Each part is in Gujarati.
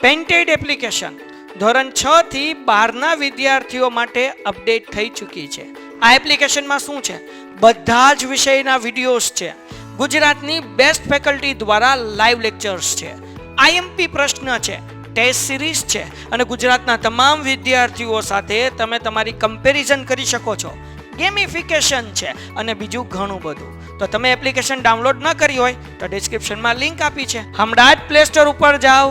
પેન્ટેડ એપ્લિકેશન ધોરણ 6 થી 12ના વિદ્યાર્થીઓ માટે અપડેટ થઈ ચૂકી છે. આ એપ્લિકેશનમાં શું છે? બધા જ વિષયના વિડીયોઝ છે. ગુજરાતની બેસ્ટ ફેકલ્ટી દ્વારા લાઈવ લેક્ચર્સ છે. આઈએમપી પ્રશ્ન છે, ટેસ્ટ સિરીઝ છે અને ગુજરાતના તમામ વિદ્યાર્થીઓ સાથે તમે તમારી કમ્પેરિઝન કરી શકો છો. ગેમિફિકેશન છે અને બીજું ઘણું બધું. તો તમે એપ્લિકેશન ડાઉનલોડ ન કરી હોય તો ડિસ્ક્રિપ્શનમાં લિંક આપી છે. હમણાં જ પ્લે સ્ટોર ઉપર જાઓ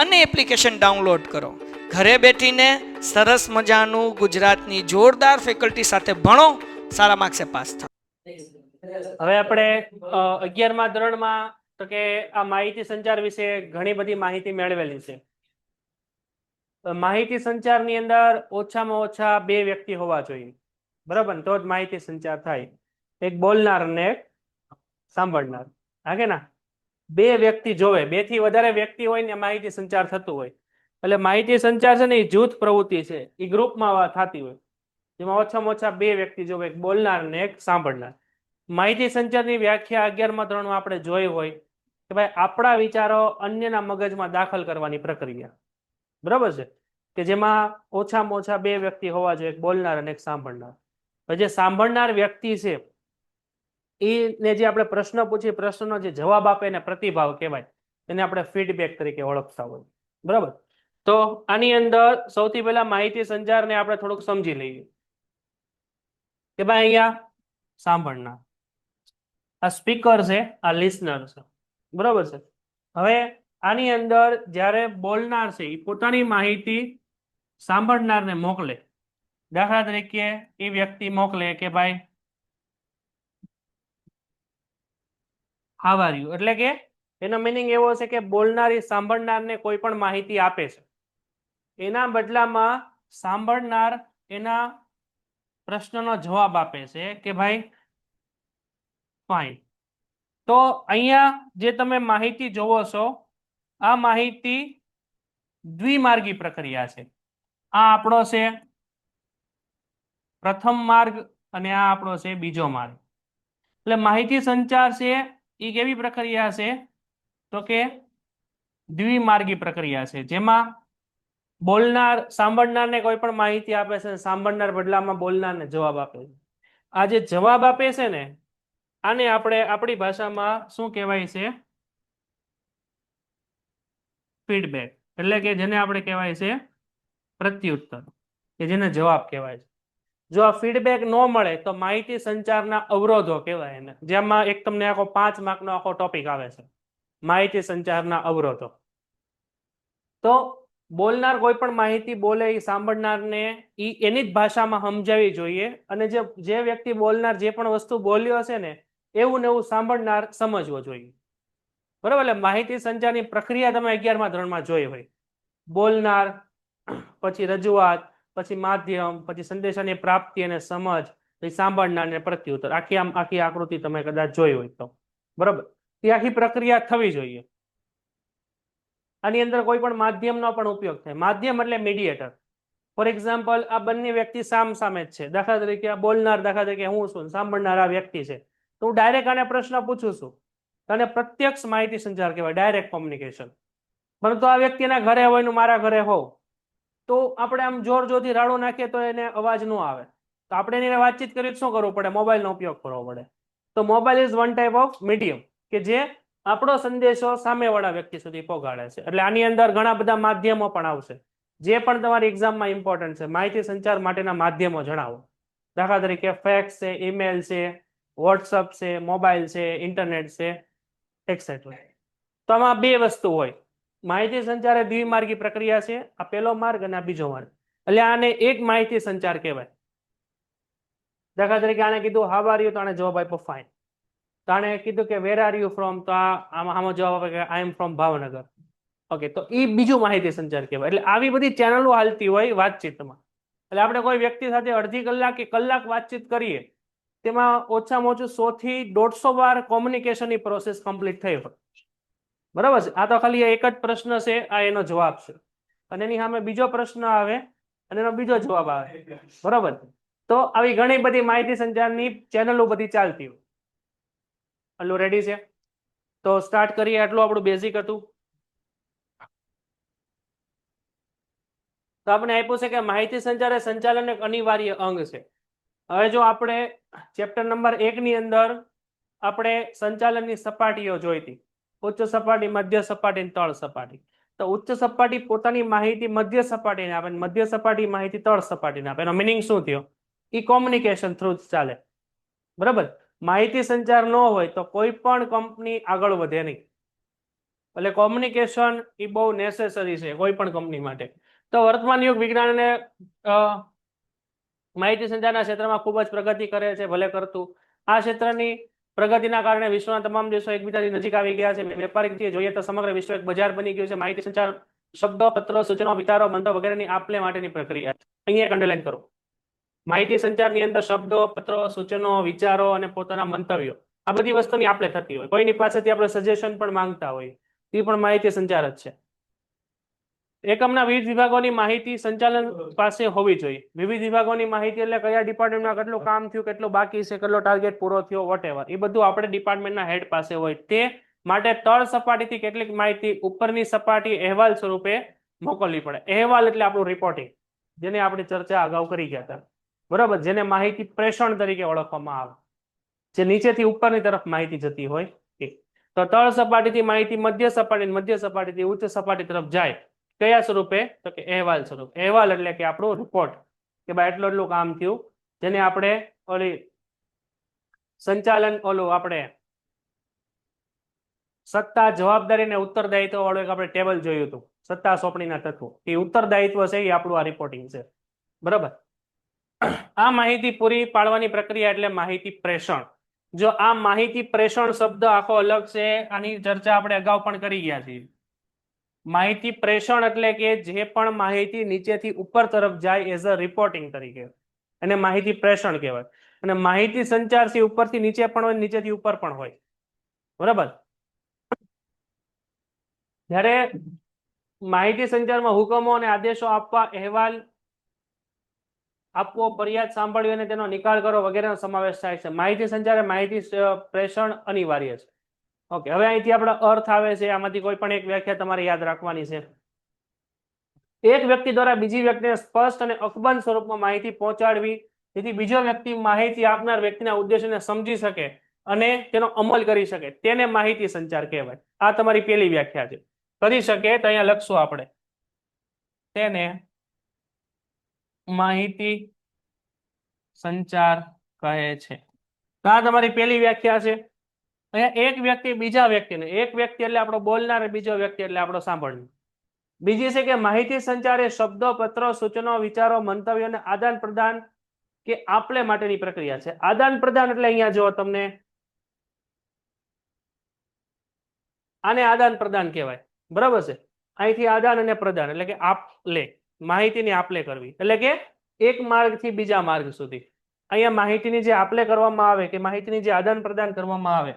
અને એપ્લિકેશન ડાઉનલોડ કરો. ઘરે બેઠીને સરસ મજાનું ગુજરાતની જોરદાર ફેકલ્ટી સાથે ભણો, સારા માર્ક્સે પાસ થાઓ. હવે આપણે 11મા ધોરણમાં તો કે આ માહિતી સંચાર વિશે ઘણી બધી માહિતી મેળવેલી છે. માહિતી સંચારની અંદર ઓછામાં ઓછા 2 વ્યક્તિ હોવા જોઈએ, બરાબર ને? તો જ માહિતી સંચાર થાય. એક બોલનાર અને એક સાંભળનાર. હા કે ના? 2 વ્યક્તિ જોવે, 2 થી વધારે વ્યક્તિ હોય ને માહિતી સંચાર થતું હોય. એટલે માહિતી સંચાર છે ને એ જૂથ પ્રવૃત્તિ છે, એ ગ્રુપમાં થતી હોય, જેમાં ઓછામાં ઓછા 2 વ્યક્તિ જોવે, એક બોલનાર અને એક સાંભળનાર. માહિતી સંચારની વ્યાખ્યા 11મા ધોરણમાં આપણે જોઈ હોય કે ભાઈ આપણા વિચારો અન્યના મગજમાં દાખલ કરવાની પ્રક્રિયા, બરાબર છે? કે જેમાં ઓછામાં ઓછા 2 વ્યક્તિ હોવા જોઈએ, એક બોલનાર અને એક સાંભળનાર. જે સાંભળનાર વ્યક્તિ છે એને જે આપણે પ્રશ્ન પૂછીએ, પ્રશ્નનો જે જવાબ આપે એને પ્રતિભાવ કહેવાય, એને આપણે ફીડબેક તરીકે ઓળખતા હોય, બરાબર? તો આની અંદર સૌથી પહેલા માહિતી સંચારને આપણે થોડુંક સમજી લઈએ કે ભાઈ અહીંયા સાંભળનાર, આ સ્પીકર છે, આ લિસનર છે, બરાબર છે? હવે આની અંદર જ્યારે બોલનાર છે એ પોતાની માહિતી સાંભળનારને મોકલે, દાખલા તરીકે એ વ્યક્તિ મોકલે કે ભાઈ હાવ આર યુ, એટલે કે એનો મિનિંગ એવો છે કે બોલનારી સાંભળનારને કોઈ પણ માહિતી આપે છે, એના બદલામાં સાંભળનાર એના પ્રશ્નનો જવાબ આપે છે કે ભાઈ ફાઇન. તો અહીંયા જે તમે માહિતી જોવો છો આ માહિતી દ્વિમાર્ગી પ્રક્રિયા છે. આ આપણો છે પ્રથમ માર્ગ અને આ આપણો છે બીજો માર્ગ. એટલે માહિતી સંચાર છે એ કેવી પ્રક્રિયા છે? તો કે દ્વિમાર્ગી પ્રક્રિયા છે, જેમાં બોલનાર સાંભળનારને કોઈ પણ માહિતી આપે છે, સાંભળનાર બદલામાં બોલનારને જવાબ આપે છે. આ જે જવાબ આપે છે ને આને આપણે આપણી ભાષામાં શું કહેવાય છે? ફીડબેક. એટલે કે જેને આપણે કહેવાય છે પ્રત્યુત્તર, કે જેને જવાબ કહેવાય છે. જો આ ફીડબેક ન મળે તો માહિતી સંચારના અવરોધો કહેવાય એને, જેમાં એક તમને આખો 5 માર્કનો આખો ટોપિક આવે છે, માહિતી સંચારના અવરોધો. તો બોલનાર કોઈ પણ માહિતી બોલે એ સાંભળનારને એની જ ભાષામાં સમજાવવી જોઈએ, અને જે વ્યક્તિ બોલનાર જે પણ વસ્તુ બોલ્યો હશે ને એવું ને એવું સાંભળનાર સમજવો જોઈએ, બરાબર? એટલે માહિતી સંચારની પ્રક્રિયા તમે 11મા ધોરણમાં જોઈ હોય. બોલનાર, પછી રજૂઆત, પછી માધ્યમ, પછી સંદેશાની પ્રાપ્તિ અને સમજ, પછી સાંભળનાર ને પ્રત્યુત્તર. આખી આકૃતિ તમે કદાચ જોઈ હોય તો, બરાબર? એ આખી પ્રક્રિયા થવી જોઈએ. આની અંદર કોઈ પણ માધ્યમનો પણ ઉપયોગ થાય. માધ્યમ એટલે મીડિયેટર. ફોર એક્ઝામ્પલ, આ બંને વ્યક્તિ સામે જ છે. દાખલા તરીકે આ બોલનાર, દાખલા તરીકે હું છું, સાંભળનાર આ વ્યક્તિ છે, તો હું ડાયરેક્ટ આને પ્રશ્ન પૂછું છું, અને પ્રત્યક્ષ માહિતી સંચાર કહેવાય, ડાયરેક્ટ કોમ્યુનિકેશન. પરંતુ આ વ્યક્તિના ઘરે હોય ને મારા ઘરે હોવ તો આપણે આમ જોર જોરથી રાડો નાખીએ તો એને અવાજ ન આવે, તો આપણે એને વાતચીત કરી શું કરવું પડે? મોબાઈલનો ઉપયોગ કરવો પડે. તો mobile is one type of medium કે જે આપણો સંદેશો સામેવાળા વ્યક્તિ સુધી પહોંચાડે છે. એટલે આની અંદર ઘણા બધા માધ્યમો પણ આવશે, જે પણ તમારી એક્ઝામમાં ઇમ્પોર્ટન્ટ છે. માહિતી સંચાર માટેના માધ્યમો જણાવો. દાખલા તરીકે ફેક્સ છે, ઈમેલ છે, વોટ્સઅપ છે, મોબાઈલ છે, ઇન્ટરનેટ છે, એક્સેટ્રા. તો આમાં 2 વસ્તુ હોય. માહિતી સંચાર એ દ્વિમાર્ગી પ્રક્રિયા છે, આ પહેલો માર્ગ અને આ બીજો માર્ગ. એટલે આને એક માહિતી સંચાર કહેવાય. દાખલા તરીકે આને કીધું હાવ આર યુ, તો આને જવાબ આપ્યો ફાઇન. તો આને કીધું કે વેર આર યુ ફ્રોમ, તો આમાં જવાબ આપે કે આઈ એમ ફ્રોમ ભાવનગર. ઓકે, તો એ બીજું માહિતી સંચાર કહેવાય. એટલે આવી બધી ચેનલો હાલતી હોય વાતચીતમાં. એટલે આપણે કોઈ વ્યક્તિ સાથે અડધી કલાક કે કલાક વાતચીત કરીએ, તેમાં ઓછામાં ઓછું 100 થી 150 વાર કોમ્યુનિકેશનની પ્રોસેસ કમ્પ્લીટ થઈ હોય, બરાબર છે? આ તો ખાલી એક જ પ્રશ્ન છે, આ એનો જવાબ છે, અને એની સામે બીજો પ્રશ્ન આવે અને એનો બીજો જવાબ આવે, બરાબર? તો આવી ઘણી બધી માહિતી સંચારની ચેનલો બધી ચાલતી હોય. એટલું રેડી છે? તો સ્ટાર્ટ કરીએ. આટલું આપણું બેઝિક હતું. તો આપણે આપ્યું છે કે માહિતી સંચાર એ સંચાલન એક અનિવાર્ય અંગ છે. હવે જો આપણે ચેપ્ટર નંબર 1 ની અંદર આપણે સંચાલનની સપાટીઓ જોઈ હતી, ઉચ્ચ સપાટી, મધ્ય સપાટી અને તળ સપાટી. તો ઉચ્ચ સપાટી પોતાની માહિતી મધ્ય સપાટીને આપે, મધ્ય સપાટી માહિતી તળ સપાટીને આપે. એનો મિનિંગ શું થયો? ઈ કોમ્યુનિકેશન થ્રુ જ ચાલે, બરાબર. માહિતી સંચાર ન હોય તો કોઈ પણ કંપની આગળ વધે નહીં. એટલે કોમ્યુનિકેશન એ બહુ નેસેસરી છે કોઈ પણ કંપની માટે. તો વર્તમાન યુગ વિજ્ઞાન અને માહિતી સંચારના ક્ષેત્રમાં ખૂબ જ પ્રગતિ કરે છે, ભલે કરતું. આ ક્ષેત્રની પ્રગતિના કારણે વિશ્વના તમામ દેશો એકબીજાથી નજીક આવી ગયા છે. વેપારિક રીતે જોઈએ તો સમગ્ર વિશ્વ એક બજાર બની ગયું છે. માહિતી સંચાર શબ્દો, પત્રો, સૂચનો, વિચારો, મંતવ્યો વગેરેની આપલે માટેની પ્રક્રિયા છે. અહીંયા અંડરલાઈન કરો. માહિતી સંચારની અંદર શબ્દો, પત્રો, સૂચનો, વિચારો અને પોતાના મંતવ્યો, આ બધી વસ્તુની આપલે થતી હોય. કોઈની પાસેથી આપણે સજેશન પણ માંગતા હોય, એ પણ માહિતી સંચાર જ છે. એકમના વિવિધ વિભાગોની માહિતી સંચાલન પાસે હોવી જોઈએ. વિવિધ વિભાગોની માહિતી એટલે કયા ડિપાર્ટમેન્ટમાં કેટલું કામ થયું, કેટલું બાકી છે, કેટલો ટાર્ગેટ પૂરો થયો, વોટેવર, એ બધું આપણે ડિપાર્ટમેન્ટના હેડ પાસે હોય. તે માટે તળ સપાટીથી કેટલીક માહિતી ઉપરની સપાટી અહેવાલ સ્વરૂપે મોકલવી પડે. અહેવાલ એટલે આપણું રિપોર્ટિંગ, જેની આપણે ચર્ચા અગાઉ કરી ગયા હતા, બરાબર. જેને માહિતી પ્રેષણ તરીકે ઓળખવામાં આવે, જે નીચેથી ઉપરની તરફ માહિતી જતી હોય એ. તો તળ સપાટીથી માહિતી મધ્ય સપાટી, મધ્ય સપાટીથી ઉચ્ચ સપાટી તરફ જાય. કયા સ્વરૂપે? તો કે અહેવાલ સ્વરૂપ. અહેવાલ એટલે કે આપણો રિપોર્ટ, કે ભાઈ એટલું કામ થયું, જેને આપણે ઓલી સંચાલન આપણે સત્તા, જવાબદારી અને ઉત્તરદાયિત્વ વાળું એક આપણે ટેબલ જોયું હતું, સત્તા સોંપણીના તત્વો. એ ઉત્તરદાયિત્વ છે એ આપણું આ રિપોર્ટિંગ છે, બરાબર. આ માહિતી પૂરી પાડવાની પ્રક્રિયા એટલે માહિતી પ્રેષણ. જો આ માહિતી પ્રેષણ શબ્દ આખો અલગ છે, આની ચર્ચા આપણે અગાઉ પણ કરી ગયા છીએ. માહિતી પ્રેષણ એટલે કે જે પણ માહિતી નીચેથી ઉપર તરફ જાય એઝ અ રિપોર્ટિંગ તરીકે, અને માહિતી પ્રેષણ કહેવાય. અને માહિતી સંચાર છે ઉપરથી નીચે પણ હોય, નીચેથી ઉપર પણ હોય, બરાબર. જ્યારે માહિતી સંચારમાં હુકમો અને આદેશો આપવા, અહેવાલ આપવો, ફરિયાદ સાંભળવી અને તેનો નિકાલ કરો વગેરેનો સમાવેશ થાય છે. માહિતી સંચાર માહિતી પ્રેષણ અનિવાર્ય છે. ઓકે, હવે અહીંથી આપણો અર્થ આવે છે. આમાંથી કોઈ પણ એક વ્યાખ્યા તમારે યાદ રાખવાની છે. એક વ્યક્તિ દ્વારા બીજી વ્યક્તિને સ્પષ્ટ અને અકબંધ સ્વરૂપમાં માહિતી પહોંચાડવી, જેથી બીજો વ્યક્તિ માહિતી આપનાર વ્યક્તિના ઉદ્દેશને સમજી શકે અને તેનો અમલ કરી શકે, તેને માહિતી સંચાર કહેવાય. આ તમારી પહેલી વ્યાખ્યા છે. કરી શકે તો અહીંયા લખશું આપણે, તેને માહિતી સંચાર કહે છે. તો આ તમારી પહેલી વ્યાખ્યા છે. અહીંયા એક વ્યક્તિ બીજા વ્યક્તિને, એક વ્યક્તિ એટલે આપણો બોલનાર, બીજો વ્યક્તિ એટલે આપણો સાંભળનાર. બીજી છે કે માહિતી સંચાર એ શબ્દો, પત્રો, સૂચનો, વિચારો, મંતવ્યોને આદાન પ્રદાન કે આપલે માટેની પ્રક્રિયા છે. આદાન પ્રદાન એટલે અહીંયા જો તમને આને આદાન પ્રદાન કહેવાય, બરાબર છે. અહીંથી આદાન અને પ્રદાન એટલે કે આપલે, માહિતીની આપલે કરવી, એટલે કે એક માર્ગથી બીજા માર્ગ સુધી. અહીંયા માહિતીની જે આપલે કરવામાં આવે, કે માહિતીની જે આદાન પ્રદાન કરવામાં આવે,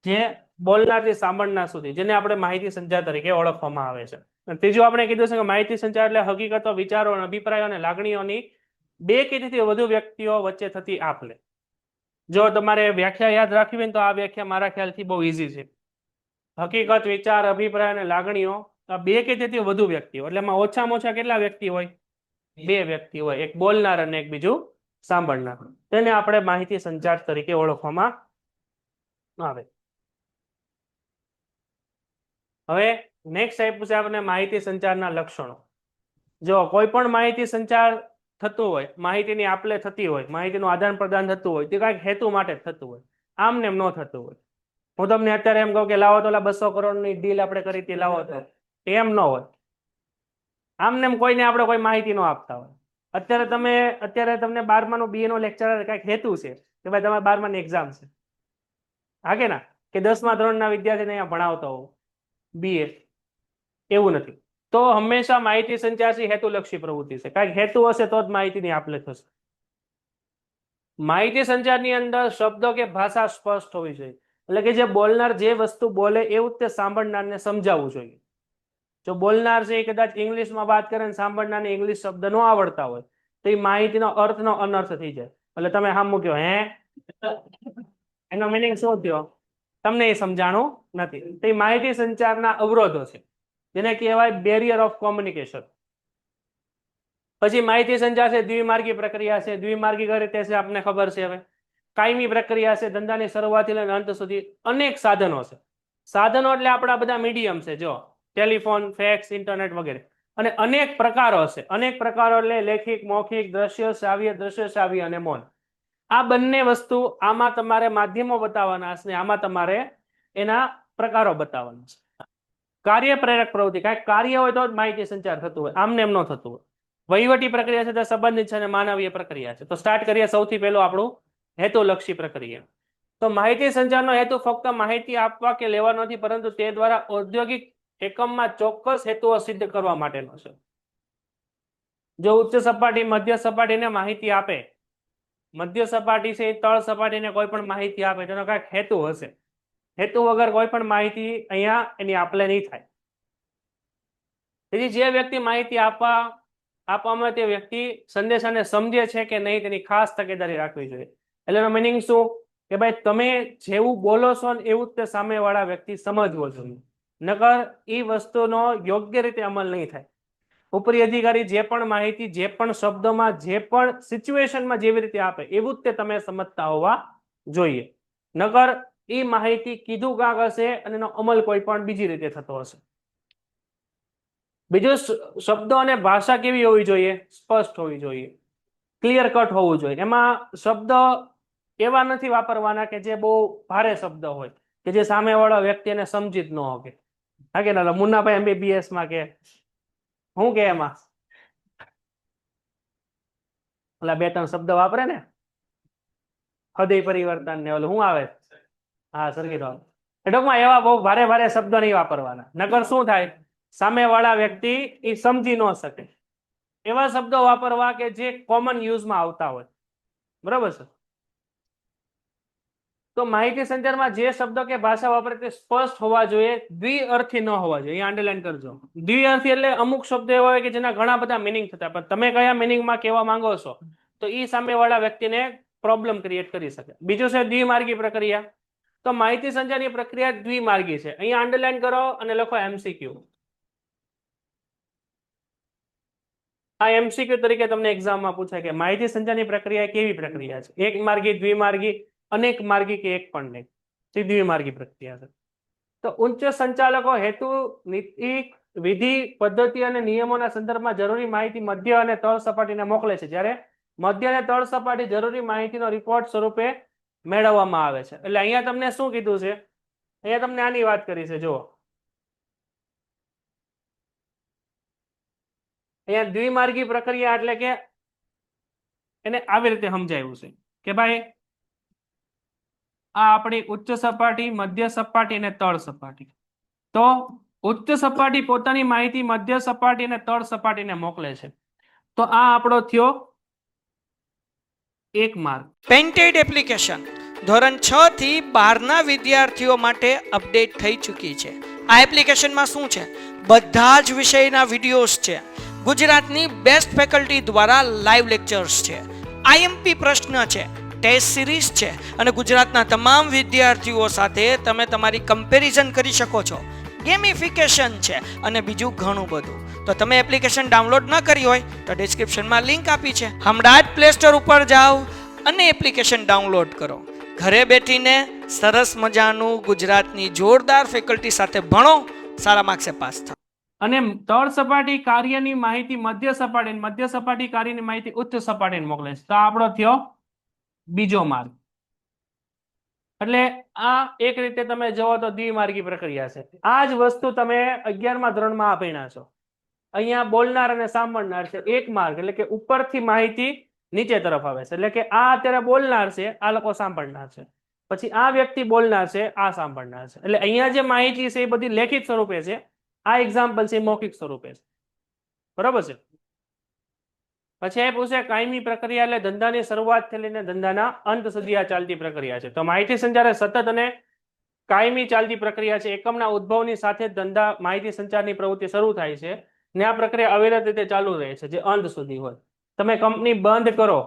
જે બોલનારથી સાંભળનાર સુધી, જેને આપણે માહિતી સંચાર તરીકે ઓળખવામાં આવે છે. ત્રીજું આપણે કીધું છે કે માહિતી સંચાર એટલે હકીકતો, વિચારો, અભિપ્રાયો અને લાગણીઓની બે કે તેથી વધુ વ્યક્તિઓ વચ્ચે થતી આપલે. જો તમારે વ્યાખ્યા યાદ રાખવી હોય તો આ વ્યાખ્યા મારા ખ્યાલથી બહુ ઈઝી છે. હકીકત, વિચાર, અભિપ્રાય અને લાગણીઓ, આ બે કે તેથી વધુ વ્યક્તિઓ, એટલે એમાં ઓછામાં ઓછા કેટલા વ્યક્તિ હોય? બે વ્યક્તિ હોય, એક બોલનાર અને એક બીજું સાંભળનાર. તેને આપણે માહિતી સંચાર તરીકે ઓળખવામાં આવે. હવે નેક્સ્ટ આપ્યું છે આપણે માહિતી સંચારના લક્ષણો. જો કોઈ પણ માહિતી સંચાર થતું હોય, માહિતીની આપલે થતી હોય, માહિતીનું આદાન પ્રદાન થતું હોય, તે કાંઈક હેતુ માટે જ થતું હોય, આમ ને એમ ન થતું હોય. હું તમને અત્યારે એમ કહું કે લાવો તો 200 કરોડની ડીલ આપણે કરી હતી, લાવો તો, એમ ન હોય. આમ ને એમ કોઈને આપણે કોઈ માહિતી ન આપતા હોય. અત્યારે તમને 12માનું BA નો લેક્ચર કાંઈક હેતુ છે કે ભાઈ તમારે 12માની એક્ઝામ છે, હા કે ના, કે 10મા ધોરણના વિદ્યાર્થીને અહીંયા ભણાવતો હોવ BA, એવું નથી. તો હંમેશા માહિતી સંચાર છે હેતુલક્ષી પ્રવૃત્તિ છે. કાંઈક હેતુ હશે તો જ માહિતીની આપલે થશે. માહિતી સંચારની અંદર શબ્દો કે ભાષા સ્પષ્ટ હોવી જોઈએ, એટલે કે જે બોલનાર જે વસ્તુ બોલે એવું જ તે સાંભળનારને સમજાવવું જોઈએ. જો બોલનાર છે એ કદાચ ઇંગ્લિશમાં વાત કરે, સાંભળનારને ઇંગ્લિશ શબ્દ ન આવડતા હોય, તો એ માહિતીનો અર્થનો અનર્થ થઈ જાય. એટલે તમે હામ મૂક્યો હે, એનો મિનિંગ શું થયો? તમને એ સમજાણું નથી. તે માહિતી સંચારના અવરોધો છે, જેને કહેવાય બેરિયર ઓફ કોમ્યુનિકેશન. પછી માહિતી સંચાર છે દ્વિમાર્ગી પ્રક્રિયા છે. દ્વિમાર્ગી કઈ રીતે છે આપને ખબર છે. હવે કાયમી પ્રક્રિયા છે, ધંધાની શરૂઆતથી લઈને અંત સુધી અનેક સાધનો છે. સાધનો એટલે આપણા બધા મીડિયમ છે, જો ટેલિફોન, ફેક્સ, ઇન્ટરનેટ વગેરે. અને અનેક પ્રકારો છે. અનેક પ્રકારો એટલે લેખિત, મૌખિક, દ્રશ્ય શ્રાવ્ય અને મૌન. આ બંને વસ્તુ આમાં તમારે માધ્યમો બતાવવાના છે, આમાં તમારે એના પ્રકારો બતાવવાના છે. કાર્ય પ્રેરક પ્રવૃત્તિ, કાંઈક કાર્ય હોય તો જ માહિતી સંચાર થતું હોય, આમને એમ ન થતું હોય. વહીવટી પ્રક્રિયા છે તે સંબંધિત છે અને માનવીય પ્રક્રિયા છે. તો સ્ટાર્ટ કરીએ સૌથી પહેલું આપણું હેતુલક્ષી પ્રક્રિયા. તો માહિતી સંચારનો હેતુ ફક્ત માહિતી આપવા કે લેવા નથી, પરંતુ તે દ્વારા ઔદ્યોગિક એકમમાં ચોક્કસ હેતુઓ સિદ્ધ કરવા માટેનો છે. જો ઉચ્ચ સપાટી મધ્ય સપાટીને માહિતી આપે, મધ્ય સપાટી છે તળ સપાટીને કોઈ પણ માહિતી આપે તેનો કાંઈક હેતુ હશે. હેતુ વગર કોઈ પણ માહિતી અહીંયા એની આપલે નહીં થાય. તેથી જે વ્યક્તિ માહિતી આપવામાં તે વ્યક્તિ સંદેશાને સમજે છે કે નહીં તેની ખાસ તકેદારી રાખવી જોઈએ. એટલે એનો મિનિંગ શું કે ભાઈ તમે જેવું બોલો છો ને એવું જ તે સામેવાળા વ્યક્તિ સમજવો જોઈએ. નકર એ વસ્તુનો યોગ્ય રીતે અમલ નહીં થાય. ઉપરી અધિકારી જે પણ માહિતી, જે પણ શબ્દોમાં, જે પણ સિચ્યુએશનમાં જેવી રીતે આપે એવું જ તે તમે સમજતા હોવા જોઈએ. નકર એ માહિતી કીધું કાંક હશે અને એનો અમલ કોઈ પણ બીજી રીતે થતો હશે. બીજું, શબ્દો અને ભાષા કેવી હોવી જોઈએ? સ્પષ્ટ હોવી જોઈએ, ક્લિયર કટ હોવું જોઈએ. એમાં શબ્દ એવા નથી વાપરવાના કે જે બહુ ભારે શબ્દ હોય કે જે સામેવાળા વ્યક્તિ એને સમજી જ ન શકે. હા કે ના? મુન્નાભાઈ MBBS માં કે શું કે એમાં ઓલા બે ત્રણ શબ્દ વાપરે ને, હૃદય પરિવર્તન ને ઓલું શું આવે, હા સરખી વાત. ટૂંકમાં એવા બહુ ભારે ભારે શબ્દો નહીં વાપરવાના. નકર શું થાય, સામેવાળા વ્યક્તિ એ સમજી ન શકે. એવા શબ્દો વાપરવા કે જે કોમન યુઝમાં આવતા હોય. બરાબર છે? તો માહિતી સંચારમાં જે શબ્દો કે ભાષા વાપરે તે સ્પષ્ટ હોવા જોઈએ, દ્વિઅર્થી ન હોવા જોઈએ. અહીંયા અંડરલાઈન કરજો. દ્વિઅર્થી એટલે અમુક શબ્દ એવા હોય કે જેના ઘણા બધા મિનિંગ થતા, પણ તમે કયા મિનિંગમાં કહેવા માંગો છો તો એ સામેવાળા વ્યક્તિને પ્રોબ્લેમ ક્રિએટ કરી શકે. બીજું છે દ્વિમાર્ગી પ્રક્રિયા. તો માહિતી સંચારની પ્રક્રિયા દ્વિમાર્ગી છે. અહીંયા અંડરલાઈન કરો અને લખો MCQ. આ MCQ તરીકે તમને એક્ઝામમાં પૂછાય કે માહિતી સંચારની પ્રક્રિયા કેવી પ્રક્રિયા છે? એક માર્ગી, દ્વિમાર્ગી, અનેક માર્ગી કે એક પણ નહીં? દ્વિમાર્ગી પ્રક્રિયા છે. તો ઉચ્ચ સંચાલકો હેતુ, નીતિ, વિધિ, પદ્ધતિ અને નિયમોના સંદર્ભમાં જરૂરી માહિતી મધ્ય અને તળ સપાટીને મોકલે છે. જ્યારે મધ્ય અને તળ સપાટી જરૂરી માહિતીનો રિપોર્ટ સ્વરૂપે મેળવવામાં આવે છે. એટલે અહીંયા તમને શું કીધું છે? અહીંયા તમને આની વાત કરી છે. જુઓ, અહીંયા દ્વિમાર્ગી પ્રક્રિયા એટલે કે એને આવી રીતે સમજાયું છે કે ભાઈ આ આપણી ઉચ્ચ સપાટી, મધ્ય સપાટી અને તળ સપાટી. તો ઉચ્ચ સપાટી પોતાની માહિતી મધ્ય સપાટી અને તળ સપાટીને મોકલે છે. તો આ આપણો થયો એક માર્ગ. પેન્ટેડ એપ્લિકેશન ધોરણ 6 થી 12ના વિદ્યાર્થીઓ માટે અપડેટ થઈ ચૂકી છે. આ એપ્લિકેશનમાં શું છે? બધા જ વિષયના વિડીયોઝ છે. ગુજરાતની બેસ્ટ ફેકલ્ટી દ્વારા લાઈવ લેક્ચર્સ છે. IMP પ્રશ્ન છે, ટેસ્ટ સિરીઝ છે અને ગુજરાતના તમામ વિદ્યાર્થીઓ સાથે તમે તમારી કમ્પેરિઝન કરી શકો છો. ગેમિફિકેશન છે અને બીજું ઘણું બધું. તો તમે એપ્લિકેશન ડાઉનલોડ ન કરી હોય તો ડિસ્ક્રિપ્શનમાં લિંક આપી છે. હમણાં જ પ્લે સ્ટોર ઉપર જાઓ અને એપ્લિકેશન ડાઉનલોડ કરો. ઘરે બેઠીને સરસ મજાનું ગુજરાતની જોરદાર ફેકલ્ટી સાથે ભણો, સારા માર્ક્સે પાસ થાઓ. અને તળ સપાટી કાર્યની માહિતી મધ્ય સપાટી, મધ્ય સપાટી કાર્યની માહિતી ઉચ્ચ સપાટીને મોકલે છે. તો આપણો થયો બીજો માર્ગ. એટલે આ એક રીતે તમે જોવો તો દ્વિમાર્ગી પ્રક્રિયા છે. આ જ વસ્તુ તમે 11મા ધોરણમાં ભણ્યા છો. અહીંયા બોલનાર અને સાંભળનાર છે એક માર્ગ, એટલે કે ઉપરથી માહિતી નીચે તરફ આવે છે. એટલે કે આ અત્યારે બોલનાર છે, આ લોકો સાંભળનાર છે. પછી આ વ્યક્તિ બોલનાર છે, આ સાંભળનાર છે. એટલે અહીંયા જે માહિતી છે એ બધી લેખિત સ્વરૂપે છે. આ એક્ઝામ્પલ છે મૌખિક સ્વરૂપે છે. બરાબર છે? પછી એ પૂછે કાયમી પ્રક્રિયા એટલે ધંધાની શરૂઆતથી લઈને ધંધાના અંત સુધી આ ચાલતી પ્રક્રિયા છે. તો માહિતી સંચાર સતત અને કાયમી ચાલતી પ્રક્રિયા છે. એકમના ઉદ્ભવની સાથે ધંધા માહિતી સંચારની પ્રવૃત્તિ શરૂ થાય છે ને આ પ્રક્રિયા અવિરત રીતે ચાલુ રહે છે જે અંત સુધી હોય. તમે કંપની બંધ કરો,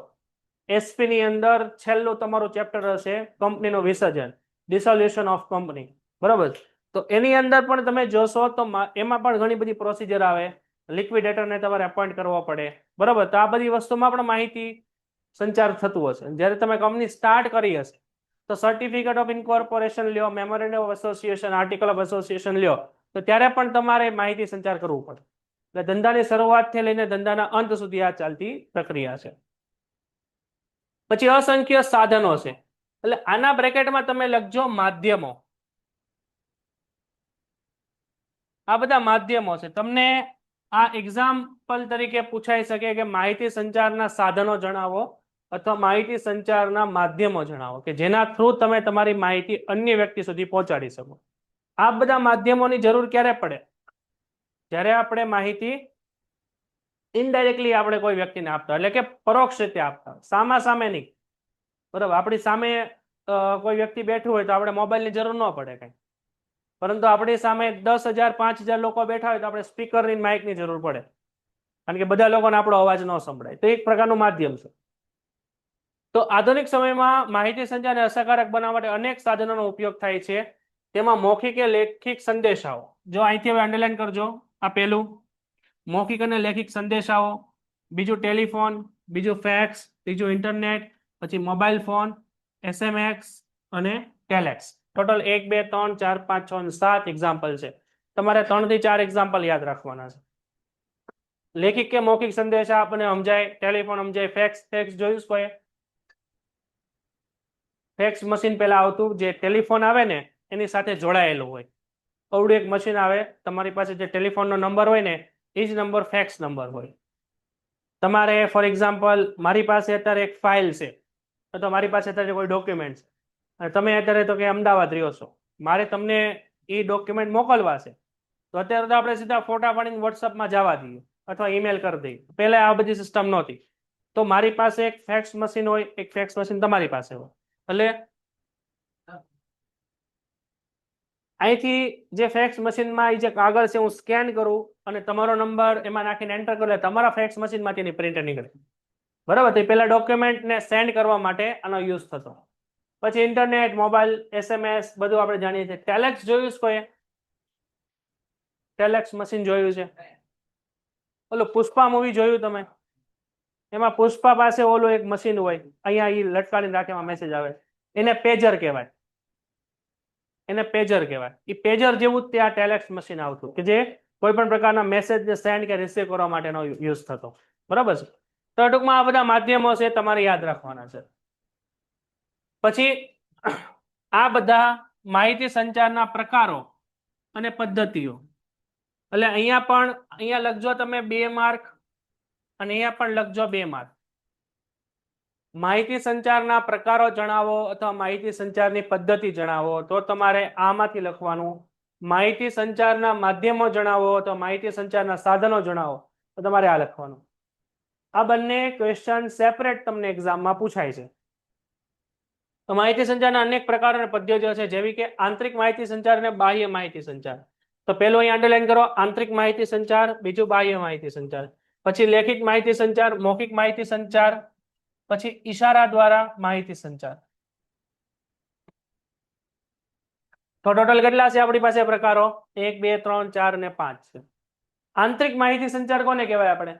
SP ની અંદર છેલ્લું તમારું ચેપ્ટર હશે કંપનીનું વિસર્જન, ડિસોલ્યુશન ઓફ કંપની. બરાબર? તો એની અંદર પણ તમે જોશો તો એમાં પણ ઘણી બધી પ્રોસિજર આવે. લિક્વિડેટરને તમારે અપોઇન્ટ કરવો પડે, બરાબર. તો આ બધી વસ્તુમાં પણ માહિતી સંચાર થતું હશે. જ્યારે તમે કંપની સ્ટાર્ટ કરી હશે તો સર્ટિફિકેટ ઓફ ઇન્કોર્પોરેશન લ્યો, memorandum of association, article of association લ્યો, તો ત્યારે પણ તમારે માહિતી સંચાર કરવું પડે. એટલે ધંધાની શરૂઆતથી લઈને ધંધાના અંત સુધી આ ચાલતી પ્રક્રિયા છે. પછી અસંખ્ય સાધનો છે, એટલે આના બ્રેકેટમાં તમે લખજો માધ્યમો. આ બધા માધ્યમો છે. તમને આ એક્ઝામ્પલ તરીકે પૂછાઈ શકે કે માહિતી સંચારના સાધનો જણાવો અથવા માહિતી સંચારના માધ્યમો જણાવો કે જેના થ્રુ તમે તમારી માહિતી અન્ય વ્યક્તિ સુધી પહોંચાડી શકો. આ બધા માધ્યમોની જરૂર ક્યારે પડે? જ્યારે આપણે માહિતી ઇનડાયરેક્ટલી આપણે કોઈ વ્યક્તિને આપતા, એટલે કે પરોક્ષ રીતે આપતા, સામા સામે નહીં, બરાબર. આપણી સામે કોઈ વ્યક્તિ બેઠું હોય તો આપણે મોબાઈલની જરૂર ન પડે કઈ, પરંતુ આપણી સામે 10,000 5,000 લોકો બેઠા હોય તો આપણે સ્પીકરની માઇકની જરૂર પડે, કારણ કે બધા લોકોને આપણો અવાજ ન સંભળાય. તો એક પ્રકારનું માધ્યમ છે. તો આધુનિક સમયમાં માહિતી સંચારને અસરકારક બનાવવા માટે અનેક સાધનોનો ઉપયોગ થાય છે. તેમાં મૌખિક કે લેખિત સંદેશાઓ, જો અહીંથી હવે અંડરલાઈન કરજો, આ પહેલું મૌખિક અને લેખિત સંદેશાઓ, બીજું ટેલિફોન, બીજું ફેક્સ, ત્રીજું ઇન્ટરનેટ, પછી મોબાઈલ ફોન, SMS અને ટેલેક્સ. ટોટલ 1 2 3 4 5 6 7 એક્ઝામ્પલ છે. તમારે 3 થી 4 એક્ઝામ્પલ યાદ રાખવાના છે. લેખિત કે મૌખિક સંદેશા આપણને સમજાય, ટેલિફોન સમજાય, ફેક્સ જોયું કોઈ? ફેક્સ મશીન પહેલા આવતું, જે ટેલિફોન આવે ને એની સાથે જોડાયેલું હોય. અવડું એક મશીન આવે, તમારી પાસે જે ટેલિફોનનો નંબર હોય ને એ જ નંબર ફેક્સ નંબર હોય. તમારે ફોર એક્ઝામ્પલ મારી પાસે અત્યારે એક ફાઇલ છે અથવા મારી પાસે અત્યારે કોઈ ડોક્યુમેન્ટ છે અને તમે અત્યારે તો કે અમદાવાદ રહ્યો છો, મારે તમને એ ડોક્યુમેન્ટ મોકલવા છે, તો અત્યારે તો આપણે સીધા ફોટા પાડીને વોટ્સઅપમાં જવા દઈએ અથવા ઈમેલ કરી દઈએ. પહેલા આ બધી સિસ્ટમ નહોતી. તો મારી પાસે એક ફેક્સ મશીન હોય, એક ફેક્સ મશીન તમારી પાસે હોય. એટલે અહીંથી જે ફેક્સ મશીનમાં જે કાગળ છે હું સ્કેન કરું અને તમારો નંબર એમાં નાખીને એન્ટર કરું એટલે તમારા ફેક્સ મશીનમાંથી એની પ્રિન્ટ નીકળે, બરાબર. તો પહેલા ડોક્યુમેન્ટને સેન્ડ કરવા માટે આનો યુઝ થતો. પછી ઇન્ટરનેટ, મોબાઈલ, SMS બધું આપણે જાણીએ છીએ. ટેલેક્સ જોયું છે કોઈ? ટેલેક્સ મશીન જોયું છે? ઓલું પુષ્પા મૂવી જોયું તમે? એમાં પુષ્પા પાસે ઓલું એક મશીન હોય, અહીંયા એ લટકાવીને રાખે, એમાં મેસેજ આવે, એને પેજર કહેવાય. એને પેજર કહેવાય. એ પેજર જેવું જ ત્યાં ટેલેક્સ મશીન આવતું કે જે કોઈ પણ પ્રકારના મેસેજ સેન્ડ કે રિસીવ કરવા માટેનો યુઝ થતો, બરાબર છે. તો ટૂંકમાં આ બધા માધ્યમો છે, તમારે યાદ રાખવાના છે. પછી આ બધા માહિતી સંચારના પ્રકારો અને પદ્ધતિઓ. એટલે અહીંયા લખજો તમે 2 માર્ક અને અહીંયા પણ લખજો 2 માર્ક. માહિતી સંચારના પ્રકારો જણાવો અથવા માહિતી સંચારની પદ્ધતિ જણાવો તો તમારે આમાંથી લખવાનું. માહિતી સંચારના માધ્યમો જણાવો અથવા માહિતી સંચારના સાધનો જણાવો તો તમારે આ લખવાનું. આ બંને ક્વેશ્ચન સેપરેટ તમને એક્ઝામમાં પૂછાય છે. તો માહિતી સંચારના અનેક પ્રકારો અને પદ્ધતિઓ છે, જેવી કે આંતરિક માહિતી સંચાર અને બાહ્ય માહિતી સંચાર. તો પહેલું અહીં અંડરલાઈન કરો, આંતરિક માહિતી સંચાર, બીજું બાહ્ય માહિતી સંચાર. પછી લેખિત માહિતી સંચાર, મૌખિક માહિતી સંચાર, પછી ઈશારા દ્વારા માહિતી સંચાર. તો ટોટલ કેટલા છે આપણી પાસે પ્રકારો? 1 2 3 4 અને 5 છે. આંતરિક માહિતી સંચાર કોને કહેવાય? આપણે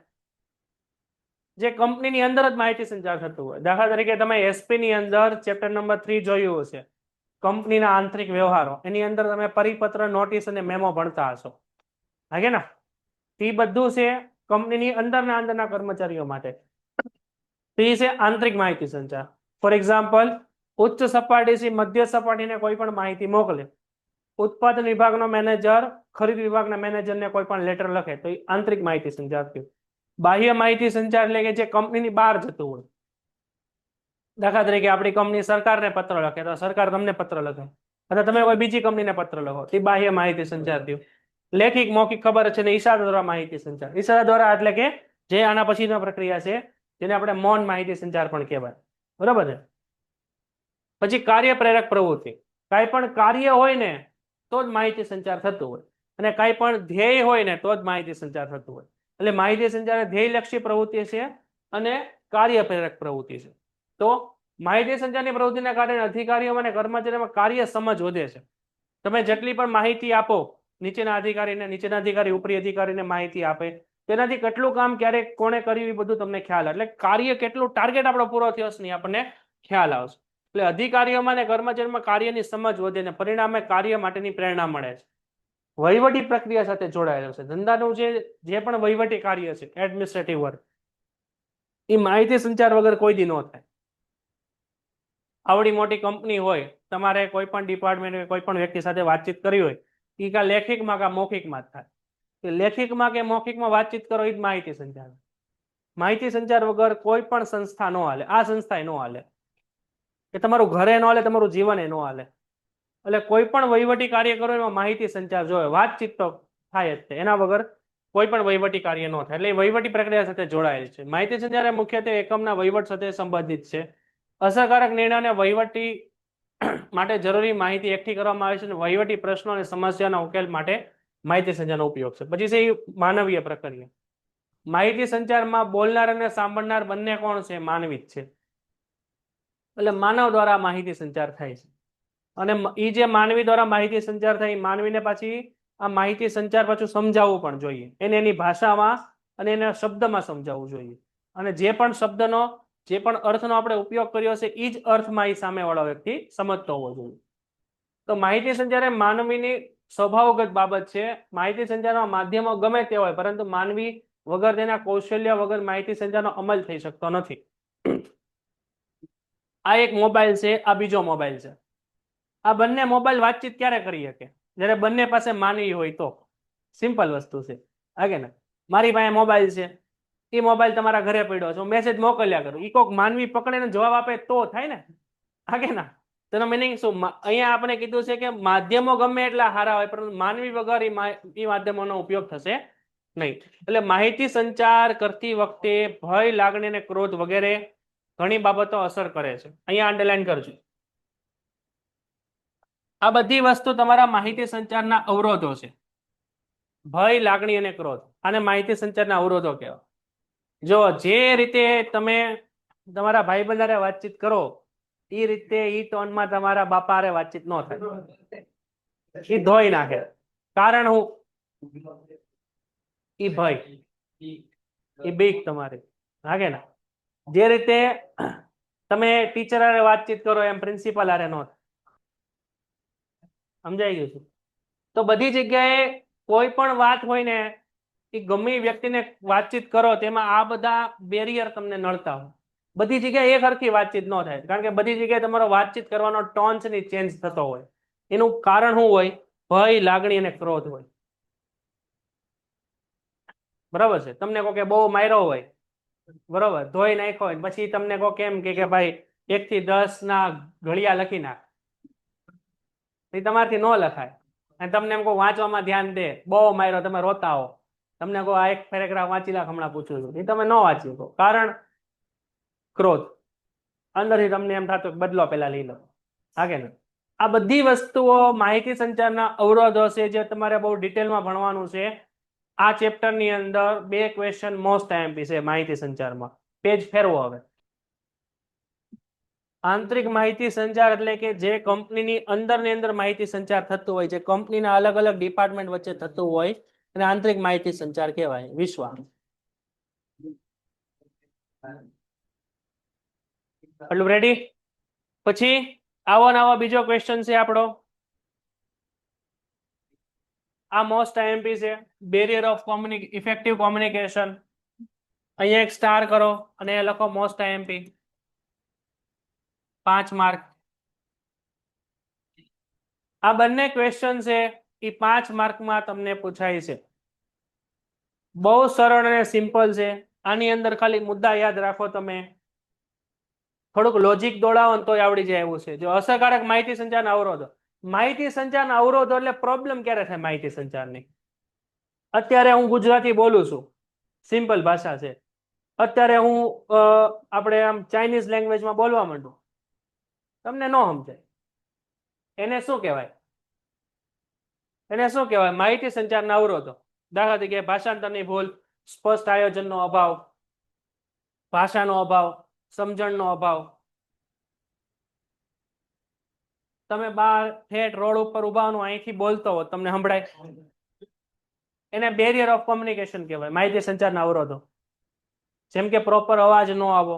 જે કંપનીની અંદર જ માહિતી સંચાર થતું હોય. દાખલા તરીકે તમે SP ની અંદર ચેપ્ટર નંબર 3 જોયું હશે, કંપનીના આંતરિક વ્યવહારો. એની અંદર તમે પરિપત્ર, નોટિસ અને મેમો ભણતા હશો, હા કે ના? એ બધું છે કંપનીની અંદરના કર્મચારીઓ માટે. તે છે આંતરિક માહિતી સંચાર. ફોર એક્ઝામ્પલ, ઉચ્ચ સપાટીથી મધ્ય સપાટીને કોઈ પણ માહિતી મોકલે. ઉત્પાદન વિભાગનો મેનેજર ખરીદ વિભાગના મેનેજરને કોઈ પણ લેટર લખે તો એ આંતરિક માહિતી સંચાર થયું. બાહ્ય માહિતી સંચાર એટલે કે જે કંપનીની બહાર જતું હોય. દાખલા તરીકે આપણી કંપની સરકારને પત્ર લખે તો સરકાર તમને પત્ર લખે, અથવા તમે કોઈ બીજી કંપનીને પત્ર લખો, તે બાહ્ય માહિતી સંચાર થયું. લેખિત, મૌખિક ખબર છે ને ઈશારા દ્વારા માહિતી સંચાર. ઈશારા દ્વારા એટલે કે જે આના પછીનો પ્રક્રિયા છે જેને આપણે મૌન માહિતી સંચાર પણ કહેવાય, બરાબર છે. પછી કાર્ય પ્રેરક પ્રવૃત્તિ. કાંઈ પણ કાર્ય હોય ને તો જ માહિતી સંચાર થતું હોય, અને કાંઈ પણ ધ્યેય હોય ને તો જ માહિતી સંચાર થતું હોય. એટલે માહિતી સંચાર ધ્યેયલક્ષી પ્રવૃત્તિ છે અને કાર્ય પ્રેરક પ્રવૃત્તિ છે. તો માહિતી સંચારની પ્રવૃત્તિના કારણે અધિકારીઓમાં અને કર્મચારીઓમાં કાર્ય સમજ વધે છે. તમે જેટલી પણ માહિતી આપો નીચેના અધિકારીને, નીચેના અધિકારી ઉપરી અધિકારીને માહિતી આપે તેનાથી કેટલું કામ ક્યારે કોણે કર્યું એ બધું તમને ખ્યાલ આવે. એટલે કાર્ય કેટલું ટાર્ગેટ આપણો પૂરો થયો છે નહીં આપણને ખ્યાલ આવશે. એટલે અધિકારીઓમાં ને કર્મચારીઓમાં કાર્યની સમજ વધે ને પરિણામે કાર્ય માટેની પ્રેરણા મળે છે. વહીવટી પ્રક્રિયા સાથે જોડાયેલો છે. ધંધાનું જે પણ વહીવટી કાર્ય છે, એડમિનિસ્ટ્રેટિવ વર્ક, એ માહિતી સંચાર વગર કોઈ દી ન થાય. આવડી મોટી કંપની હોય, તમારે કોઈ પણ ડિપાર્ટમેન્ટ કોઈ પણ વ્યક્તિ સાથે વાતચીત કરવી હોય, એ કાં લેખિતમાં કાં મૌખિકમાં જ થાય. લેખિતમાં કે મૌખિકમાં વાતચીત કરો એ જ માહિતી સંચાર. માહિતી સંચાર વગર કોઈ પણ સંસ્થા ન હાલે. આ સંસ્થા ન હાલે, કે તમારું ઘરે ન હાલે, તમારું જીવન ન હાલે. એટલે કોઈ પણ વહીવટી કાર્ય કરો એમાં માહિતી સંચાર જોઈએ. વાતચીત તો થાય જ છે, એના વગર કોઈ પણ વહીવટી કાર્ય ન થાય. એટલે એ વહીવટી પ્રક્રિયા સાથે જોડાયેલ છે. માહિતી સંચાર એ મુખ્યત્વે એકમના વહીવટ સાથે સંબંધિત છે. અસરકારક નિર્ણય અને વહીવટી માટે જરૂરી માહિતી એકઠી કરવામાં આવે છે અને વહીવટી પ્રશ્નો અને સમસ્યાના ઉકેલ માટે માહિતી સંચારનો ઉપયોગ છે. પછી છે માનવીય પ્રક્રિયા. માહિતી સંચારમાં બોલનાર અને સાંભળનાર બંને કોણ છે? માનવી જ છે. એટલે માનવ દ્વારા માહિતી સંચાર થાય છે. અને એ જે માનવી દ્વારા માહિતી સંચાર થાય, માનવીને પાછી આ માહિતી સંચાર પાછું સમજાવવું પણ જોઈએ. એને એની ભાષામાં અને એના શબ્દમાં સમજાવવું જોઈએ. અને જે પણ શબ્દનો, જે પણ અર્થનો આપણે ઉપયોગ કર્યો છે એ જ અર્થમાં એ સામેવાળો વ્યક્તિ સમજતો હોવો જોઈએ. તો માહિતી સંચાર એ માનવીની સ્વભાવગત બાબત છે. માહિતી સંચારના માધ્યમો ગમે તે હોય, પરંતુ માનવી વગર તેના કૌશલ્ય વગર માહિતી સંચારનો અમલ થઈ શકતો નથી. આ એક મોબાઈલ છે, આ બીજો મોબાઈલ છે. આ બંને મોબાઈલ વાતચીત ક્યારે કરી શકે? જ્યારે બંને પાસે માનવી હોય તો. સિમ્પલ વસ્તુ છે, હાગે ને? મારી પાસે મોબાઈલ છે, એ મોબાઈલ તમારા ઘરે પડ્યો છે, હું મેસેજ મોકલ્યા કરું, એ કોઈક માનવી પકડીને જવાબ આપે તો થાય ને, હાગે ના? તેનો મિનિંગ શું? અહીંયા આપણે કીધું છે કે માધ્યમો ગમે એટલા સારા હોય, પરંતુ માનવી વગર એ માધ્યમોનો ઉપયોગ થશે નહીં. એટલે માહિતી સંચાર કરતી વખતે ભય, લાગણી અને ક્રોધ વગેરે ઘણી બાબતો અસર કરે છે. અહીંયા અંડરલાઈન કરજો. આ બધી વસ્તુ તમારા માહિતી સંચારના અવરોધો છે. ભય, લાગણી અને ક્રોધ, આને માહિતી સંચારના અવરોધો કહેવાય. જો જે રીતે તમે તમારા ભાઈબંધ હારે વાતચીત કરો, એ રીતે ઈ ટોનમાં તમારા બાપા હારે વાતચીત ન થાય. એ ધોઈ નાખે. કારણ હું? ઈ ભય, એ બીક તમારી, હાગે ના? જે રીતે તમે ટીચર હારે વાતચીત કરો એમ પ્રિન્સિપલ હારે ન થાય. સમજાઈ ગયું છે? તો બધી જગ્યાએ કોઈ પણ વાત હોય ને, એ ગમે વ્યક્તિને વાતચીત કરો તેમાં આ બધા બેરિયર તમને નડતા હોય. બધી જગ્યાએ એક હરખી વાતચીત ન થાય, કારણ કે બધી જગ્યાએ તમારો વાતચીત કરવાનો ટોન છે ને ચેન્જ થતો હોય. એનું કારણ શું હોય? ભય, લાગણી અને ક્રોધ હોય. બરાબર છે? તમને કહો કે બહુ માર્યો હોય, બરોબર, ધોઈ નાખ્યો હોય, પછી તમને કહો કેમ કે ભાઈ 1 થી 10 ના ઘડિયા લખી નાખ, એ તમારથી ન લખાય. અને તમને એમ કહો વાંચવામાં ધ્યાન દે, બહુ માર્યો, તમે રોતા હો, તમને કહો આ એક પેરેગ્રાફ વાંચી લાખ, હમણાં પૂછું છું, એ તમે ન વાંચી શકો. કારણ? ક્રોધ. અંદરથી તમને એમ થતું બદલો પેલા લઈ લો, હાગે ને? આ બધી વસ્તુઓ માહિતી સંચારના અવરોધો છે, જે તમારે બહુ ડિટેલમાં ભણવાનું છે. આ ચેપ્ટરની અંદર 2 ક્વેશ્ચન મોસ્ટ આઈએમપી છે માહિતી સંચારમાં. પેજ ફેરવો હવે. આંતરિક માહિતી સંચાર એટલે કે જે કંપનીની અંદર માહિતી સંચાર થતું હોય, જે કંપનીના અલગ અલગ ડિપાર્ટમેન્ટ વચ્ચે થતું હોય, અને આંતરિક માહિતી સંચાર કહેવાય. વિશ્વ. એટલું રેડી? પછી આવો નવો બીજો ક્વેશ્ચન છે આપણો. આ મોસ્ટ આઈએમપી છે. Barrier of effective communication. અહીંયા એક સ્ટાર કરો અને લખો મોસ્ટ આઈએમપી. 5 માર્ક. આ બંને ક્વેશ્ચન છે એ 5 માર્કમાં તમને પૂછાય છે. બહુ સરળ અને સિમ્પલ છે. આની અંદર ખાલી મુદ્દા યાદ રાખો તમે. થોડુંક લોજિક દોડાવો ને તોય આવડી જાય એવું છે. જો અસરકારક માહિતી સંચારના અવરોધો. માહિતી સંચારના અવરોધો એટલે પ્રોબ્લેમ ક્યારે થાય માહિતી સંચારની? અત્યારે હું ગુજરાતી બોલું છું, સિમ્પલ ભાષા છે. અત્યારે હું આપણે આમ ચાઇનીઝ લેંગ્વેજમાં બોલવા માંડું, તમને ન સમજાય. એને શું કહેવાય? એને શું કહેવાય? માહિતી સંચારના અવરોધો. દાખલા તરીકે ભાષાંતરની ભૂલ, સ્પષ્ટ આયોજનનો અભાવ, ભાષાનો અભાવ, સમજણનો અભાવ. તમે બહાર ઠેઠ રોડ ઉપર ઉભા અહીંથી બોલતો હો, તમને સંભળાય? એને બેરિયર ઓફ કોમ્યુનિકેશન કહેવાય, માહિતી સંચારના અવરોધો. જેમ કે પ્રોપર અવાજ ન આવો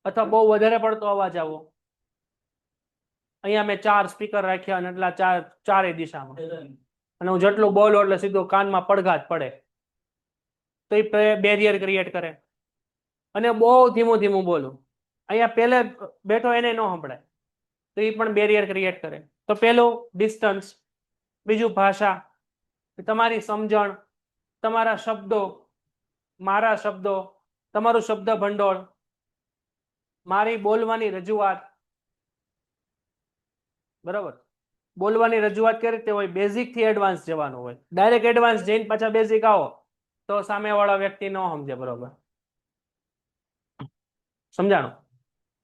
અથવા બહુ વધારે પડતો અવાજ આવો. અહીંયા મેં 4 સ્પીકર રાખ્યા અને એટલા ચારે દિશામાં, અને હું જેટલું બોલું એટલે સીધું કાનમાં પડઘાત પડે, તો એ બેરિયર ક્રિએટ કરે. અને બહુ ધીમું ધીમું બોલું, અહીંયા પહેલે બેઠો એને ન સંભળાય, તો એ પણ બેરિયર ક્રિએટ કરે. તો પેલું ડિસ્ટન્સ, બીજું ભાષા, તમારી સમજણ, તમારા શબ્દો, મારા શબ્દો, તમારું શબ્દ ભંડોળ, મારી બોલવાની રજૂઆત. બરાબર, બોલવાની રજૂઆત કઈ રીતે હોય? બેઝિક થી એડવાન્સ જવાનું હોય. ડાયરેક્ટ એડવાન્સ જઈને પાછા બેઝિક આવો તો સામેવાળા વ્યક્તિ ન સમજે. બરોબર, સમજાણું?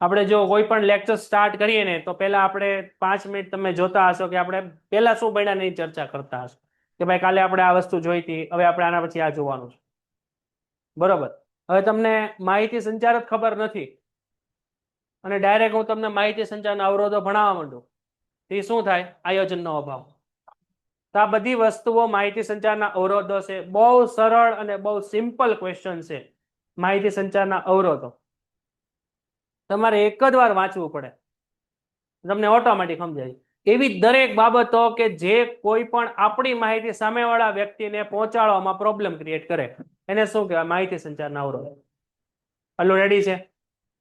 આપણે જો કોઈ પણ લેક્ચર સ્ટાર્ટ કરીએ ને તો પહેલા આપણે 5 મિનિટ તમે જોતા હશો કે આપણે પહેલા શું ભણ્યા એની ચર્ચા કરતા હશો કે ભાઈ કાલે આપણે આ વસ્તુ જોઈ હતી, હવે આપણે આના પછી આ જોવાનું છે. બરોબર, હવે તમને માહિતી સંચાર જ ખબર નથી અને ડાયરેક્ટ હું તમને માહિતી સંચારના અવરોધો ભણાવવા માંડું, એ શું થાય? આયોજનનો અભાવ. તો આ બધી વસ્તુઓ માહિતી સંચારના અવરોધો છે. બહુ સરળ અને બહુ સિમ્પલ ક્વેશ્ચન છે માહિતી સંચારના અવરોધો. તમારે એક જ વાર વાંચવું પડે, તમને ઓટોમેટિક સમજાય. એવી દરેક બાબતો કે જે કોઈ પણ આપણી માહિતી સામેવાળા વ્યક્તિને પહોંચાડવામાં પ્રોબ્લેમ ક્રિએટ કરે, એને શું કહેવાય? માહિતી સંચારના અવરોધ. હલો, રેડી છે?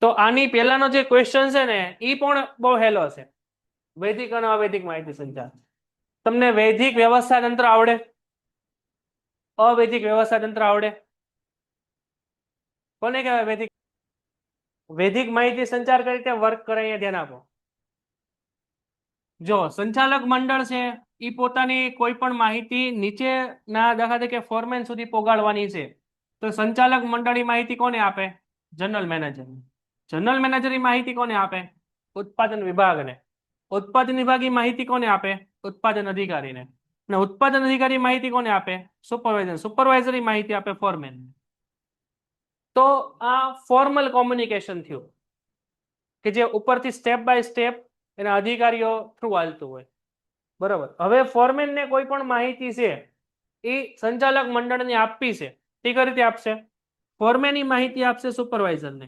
તો આની પહેલાનો જે ક્વેશ્ચન છે ને એ પણ બહુ હેલો છે, વૈદિક અને અવૈદિક માહિતી સંચાર. તમને વૈદિક વ્યવસ્થા તંત્ર આવડે? અવૈદિક વ્યવસ્થા તંત્ર આવડે? કોને કહેવાય વૈદિક? વૈદિક માહિતી સંચાર કઈ રીતે વર્ક કરે અહીંયા ધ્યાન આપો. જો સંચાલક મંડળ છે એ પોતાની કોઈ પણ માહિતી નીચેના દાખલા તરીકે ફોરમેન સુધી પોગાડવાની છે, તો સંચાલક મંડળ માહિતી કોને આપે? General manager. જનરલ મેનેજર માહિતી કોને આપે? ઉત્પાદન વિભાગને. ઉત્પાદન વિભાગ માહિતી કોને આપે? ઉત્પાદન અધિકારીને. અને ઉત્પાદન અધિકારી માહિતી કોને આપે? સુપરવાઇઝર. સુપરવાઇઝર માહિતી આપે ફોરમેન. તો આ ફોર્મલ કોમ્યુનિકેશન થયું કે જે ઉપરથી સ્ટેપ બાય સ્ટેપ એના અધિકારીઓ થ્રુ હાલતું હોય. બરાબર, હવે ફોરમેનને કોઈ પણ માહિતી છે એ સંચાલક મંડળને આપવી છે, તે કઈ રીતે આપશે? ફોરમેનની માહિતી આપશે સુપરવાઇઝરને,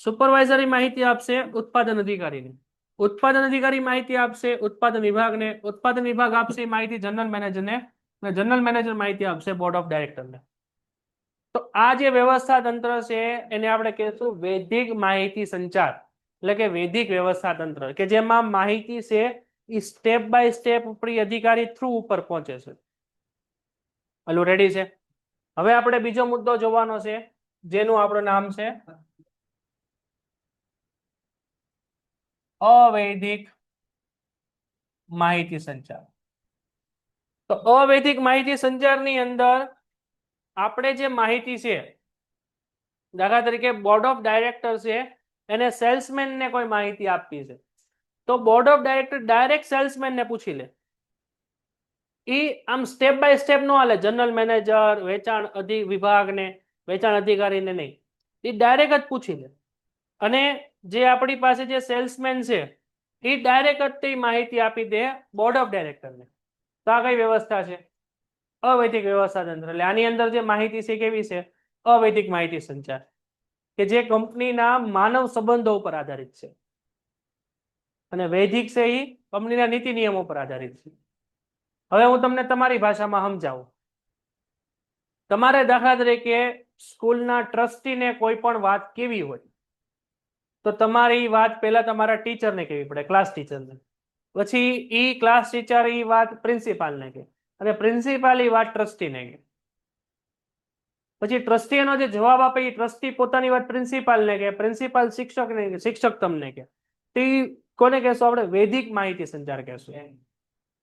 સુપરવાઇઝરની માહિતી આપશે ઉત્પાદન અધિકારીને, ઉત્પાદન અધિકારી માહિતી આપશે ઉત્પાદન વિભાગને, ઉત્પાદન વિભાગ આપશે માહિતી જનરલ મેનેજરને, અને જનરલ મેનેજર માહિતી આપશે બોર્ડ ઓફ ડાયરેક્ટરને. તો આ જે વ્યવસ્થા તંત્ર છે એને આપણે કહીશું વૈદિક માહિતી સંચાર, એટલે કે વૈદિક વ્યવસ્થા તંત્ર, કે જેમાં માહિતી છે એ સ્ટેપ બાય સ્ટેપ ઉપરી અધિકારી થ્રુ ઉપર પહોંચે છે. હલો, રેડી છે? હવે આપણે બીજો મુદ્દો જોવાનો છે જેનું આપણું નામ છે અવૈદિક માહિતી સંચાર. તો અવૈદિક માહિતી સંચારની અંદર આપણે જે માહિતી છે, દાખલા તરીકે બોર્ડ ઓફ ડાયરેક્ટર છે એને સેલ્સમેનને કોઈ માહિતી આપવી છે, તો બોર્ડ ઓફ ડાયરેક્ટર ડાયરેક્ટ સેલ્સમેનને પૂછી લે. એ આમ સ્ટેપ બાય સ્ટેપ નો હાલે. જનરલ મેનેજર, વેચાણ વિભાગને, વેચાણ અધિકારીને નહીં, એ ડાયરેક્ટ જ પૂછી લે. અને જે આપણી પાસે જે સેલ્સમેન છે એ ડાયરેક્ટ જ માહિતી આપી દે બોર્ડ ઓફ ડાયરેક્ટરને. તો આ કઈ વ્યવસ્થા છે? અવૈદિક વ્યવસ્થા તંત્ર. એટલે આની અંદર જે માહિતી છે કેવી છે? અવૈદિક માહિતી સંચાર, કે જે કંપનીના માનવ સંબંધો ઉપર આધારિત છે, અને વૈદિક છે એ કંપનીના નીતિ નિયમો પર આધારિત છે. હવે હું તમને તમારી ભાષામાં સમજાવું. તમારે દાખલા તરીકે સ્કૂલના ટ્રસ્ટીને કોઈ પણ વાત કેવી હોય તો તમારી વાત પહેલા તમારા ટીચરને કહેવી પડે, ક્લાસ ટીચરને. પછી ઈ ક્લાસ ટીચર ઈ વાત પ્રિન્સિપાલને કહે, અને પ્રિન્સિપાલ ઈ વાત ટ્રસ્ટીને કહે. પછી ટ્રસ્ટી એનો જે જવાબ આપે એ ટ્રસ્ટી પોતાની વાત પ્રિન્સિપાલને કહે, પ્રિન્સિપાલ શિક્ષકને કહે, શિક્ષક તમને કહે. તો કોને કહેશું આપણે? વૈદિક માહિતી સંચાર કહેશું.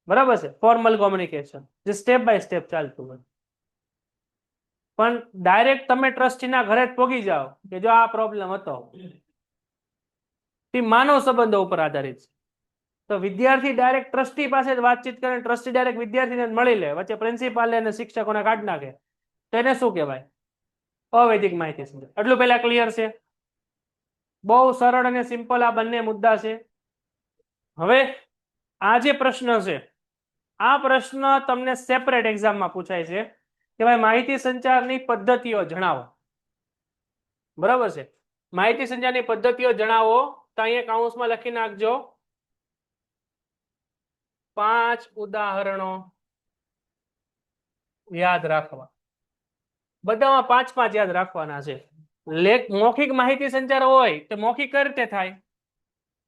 બરાબર છે? ફોર્મલ કોમ્યુનિકેશન, જે સ્ટેપ બાય સ્ટેપ ચાલતું હોય. પણ ડાયરેક્ટ તમે ટ્રસ્ટીના ઘરે જ પોગી જાઓ કે જો આ પ્રોબ્લેમ હતો, તે માનવ સંબંધો ઉપર આધારિત છે. તો વિદ્યાર્થી ડાયરેક્ટ ટ્રસ્ટી પાસે જ વાતચીત કરે, ટ્રસ્ટી ડાયરેક્ટ વિદ્યાર્થીને મળી લે, વચ્ચે પ્રિન્સિપાલ અને શિક્ષકોને કાઢ નાખે, તો એને શું કહેવાય? અવૈદિક માહિતી સંચાર. એટલું પહેલા ક્લિયર છે? બહુ સરળ અને સિમ્પલ આ બંને મુદ્દા છે. હવે આ જે પ્રશ્ન છે, આ પ્રશ્ન તમને સેપરેટ એક્ઝામમાં પૂછાય છે કે ભાઈ માહિતી સંચારની પદ્ધતિઓ જણાવો. બરાબર છે, માહિતી સંચારની પદ્ધતિઓ જણાવો. તો અહીંયા કાઉન્સમાં લખી નાખજો 5 ઉદાહરણો યાદ રાખવા. બધામાં 5 યાદ રાખવાના છે. મૌખિક માહિતી સંચાર હોય તો મૌખિક કઈ રીતે થાય?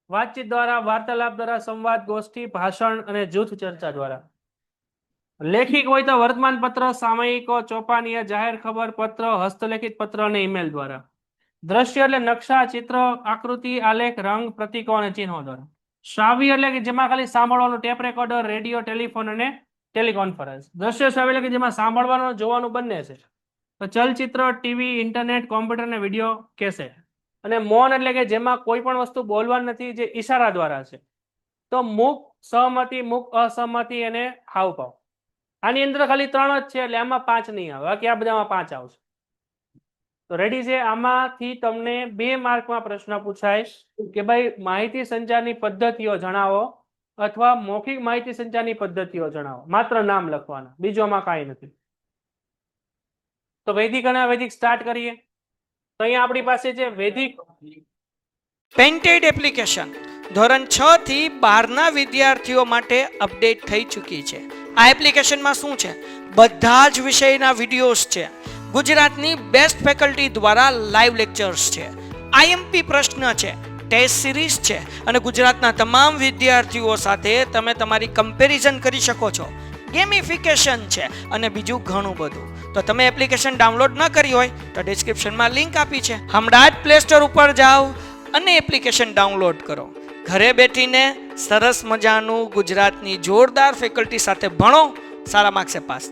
વાતચીત દ્વારા, વાર્તાલાપ દ્વારા, સંવાદ, ગોષ્ઠી, ભાષણ અને જૂથ ચર્ચા દ્વારા. લેખિક હોય તો વર્તમાન પત્ર, સામયિકો, ચોપાનીય, જાહેર ખબર પત્ર, હસ્તલેખિત પત્ર અને ઈમેલ દ્વારા. દ્રશ્ય એટલે નકશા, ચિત્ર, આકૃતિ, આલેખ, રંગ, પ્રતીકો અને ચિહ્નો દ્વારા. શ્રાવ્ય એટલે કે જેમાં ખાલી સાંભળવાનું, ટેપ રેકોર્ડર, રેડિયો, ટેલિફોન અને ટેલિકોન્ફરન્સ. દ્રશ્ય શ્રાવ્ય એટલે કે જેમાં સાંભળવાનું જોવાનું બંને છે. તો ચલચિત્ર, ટીવી, ઇન્ટરનેટ, કોમ્પ્યુટર અને વિડીયો કેસેટ. અને મૌન એટલે કે જેમાં કોઈ પણ વસ્તુ બોલવાની નથી, જે ઈશારા દ્વારા છે. તો મુખ, સહમતિ, મુખ અસહમતિ અને હાવભાવ. આની અંદર ખાલી 3 જ છે એટલે આમાં 5 નહીં આવે, બાકી આ બધામાં 5 આવશે. તો રેડી છે? આમાંથી તમને 2 માર્કમાં પ્રશ્ન પૂછાય કે ભાઈ માહિતી સંચારની પદ્ધતિઓ જણાવો અથવા મૌખિક માહિતી સંચારની પદ્ધતિઓ જણાવો. માત્ર નામ લખવાના, બીજું આમાં કાંઈ નથી. તો વૈદિક અને અવૈદિક સ્ટાર્ટ કરીએ. તો અહીંયા આપણી પાસે છે વૈદિક પેન્ટેડ એપ્લિકેશન ધોરણ 6 થી 12ના વિદ્યાર્થીઓ માટે અપડેટ થઈ ચૂકી છે. આ એપ્લિકેશનમાં શું છે? બધા જ વિષયના વિડીયોઝ છે. ગુજરાતની બેસ્ટ ફેકલ્ટી દ્વારા લાઈવ લેક્ચર્સ છે, આઈએમપી પ્રશ્ન છે, ટેસ્ટ સિરીઝ છે અને ગુજરાતના તમામ વિદ્યાર્થીઓ સાથે તમે તમારી કમ્પેરિઝન કરી શકો છો. ગેમિફિકેશન છે અને બીજું ઘણું બધું. તો તમે એપ્લિકેશન ડાઉનલોડ ન કરી હોય તો ડિસ્ક્રિપ્શનમાં લિંક આપી છે, હમણાં જ પ્લે સ્ટોર ઉપર જાઓ અને એપ્લિકેશન ડાઉનલોડ કરો. ઘરે બેઠીને સરસ મજાનું ગુજરાતની જોરદાર ફેકલ્ટી સાથે ભણો, સારા માર્ક્સે પાસ થાઓ.